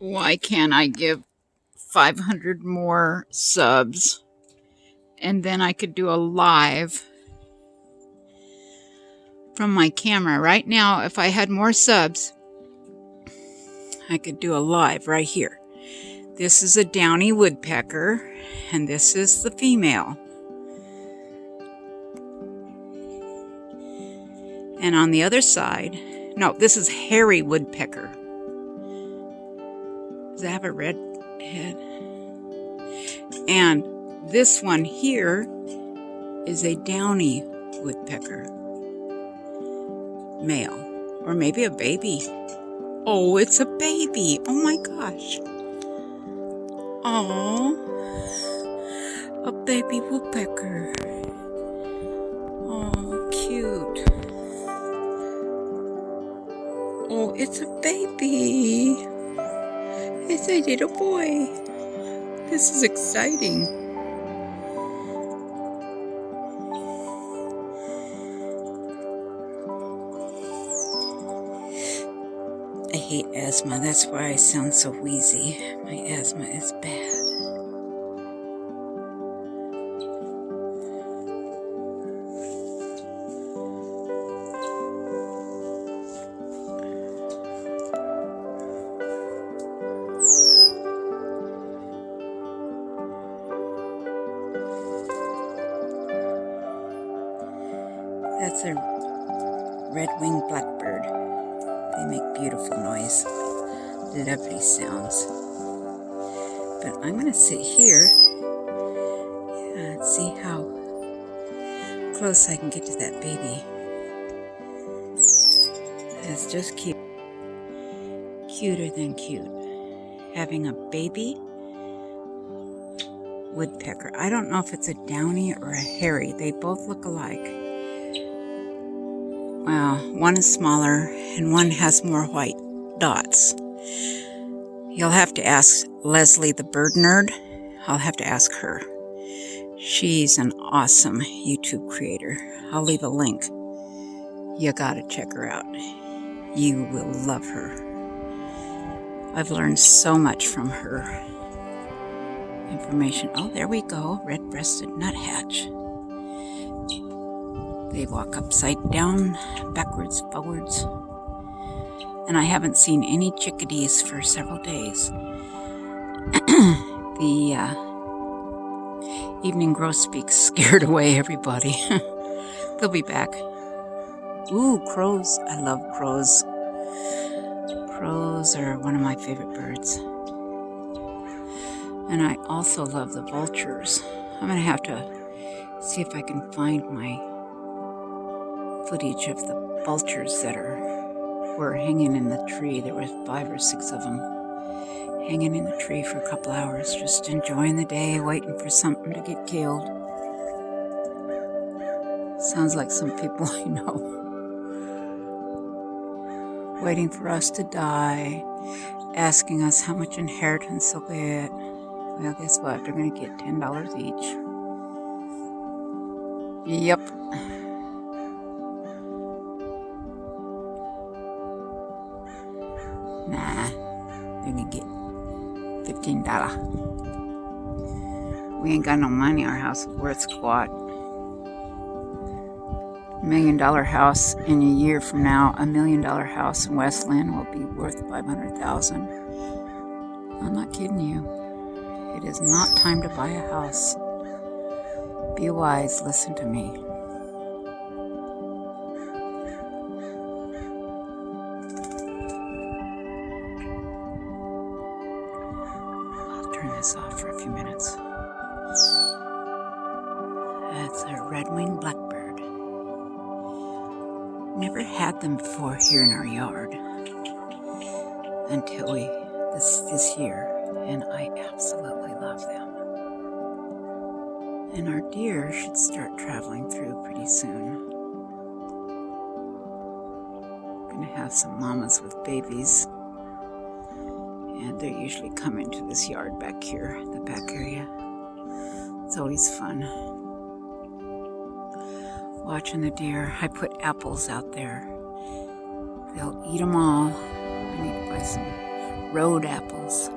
Why can't I give 500 more subs and then I could do a live from my camera? Right now, if I had more subs, I could do a live right here. This is a downy woodpecker, and this is the female. And on the other side, no, this is hairy woodpecker. Does it have a red head? And this one here is a downy woodpecker. Male. Or maybe a baby. Oh, it's a baby. Oh my gosh. Oh, a baby woodpecker. Oh, cute. Oh, it's a baby. It's a little boy. This is exciting. I hate asthma. That's why I sound so wheezy. My asthma is bad. That's a red-winged blackbird. They make beautiful noise, lovely sounds. But I'm going to sit here and see how close I can get to that baby. It's just cute. Cuter than cute. Having a baby woodpecker. I don't know if it's a downy or a hairy. They both look alike. Well, one is smaller and one has more white dots. You'll have to ask Leslie the bird nerd. I'll have to ask her. She's an awesome YouTube creator. I'll leave a link. You gotta check her out. You will love her. I've learned so much from her information. Oh, there we go. Red-breasted nuthatch. They walk upside down, backwards, forwards. And I haven't seen any chickadees for several days. The evening grosbeak scared away everybody. They'll be back. Ooh, crows. I love crows. Crows are one of my favorite birds. And I also love the vultures. I'm going to have to see if I can find my footage of the vultures that were hanging in the tree. There were 5 or 6 of them hanging in the tree for a couple hours, just enjoying the day, waiting for something to get killed. Sounds like some people I know. Waiting for us to die, asking us how much inheritance they'll get. Well, guess what? They're going to get $10 each. Yep. Nah, they're gonna get $15. We ain't got no money. Our house is worth squat. $1 million house in a year from now, $1 million house in Westland will be worth $500,000. I'm not kidding you. It is not time to buy a house. Be wise. Listen to me. Turn this off for a few minutes. That's a red-winged blackbird. Never had them before here in our yard until this year, and I absolutely love them. And our deer should start traveling through pretty soon. Gonna have some mamas with babies. And they're usually coming to this yard back here, the back area. It's always fun. Watching the deer. I put apples out there. They'll eat them all. I need to buy some road apples.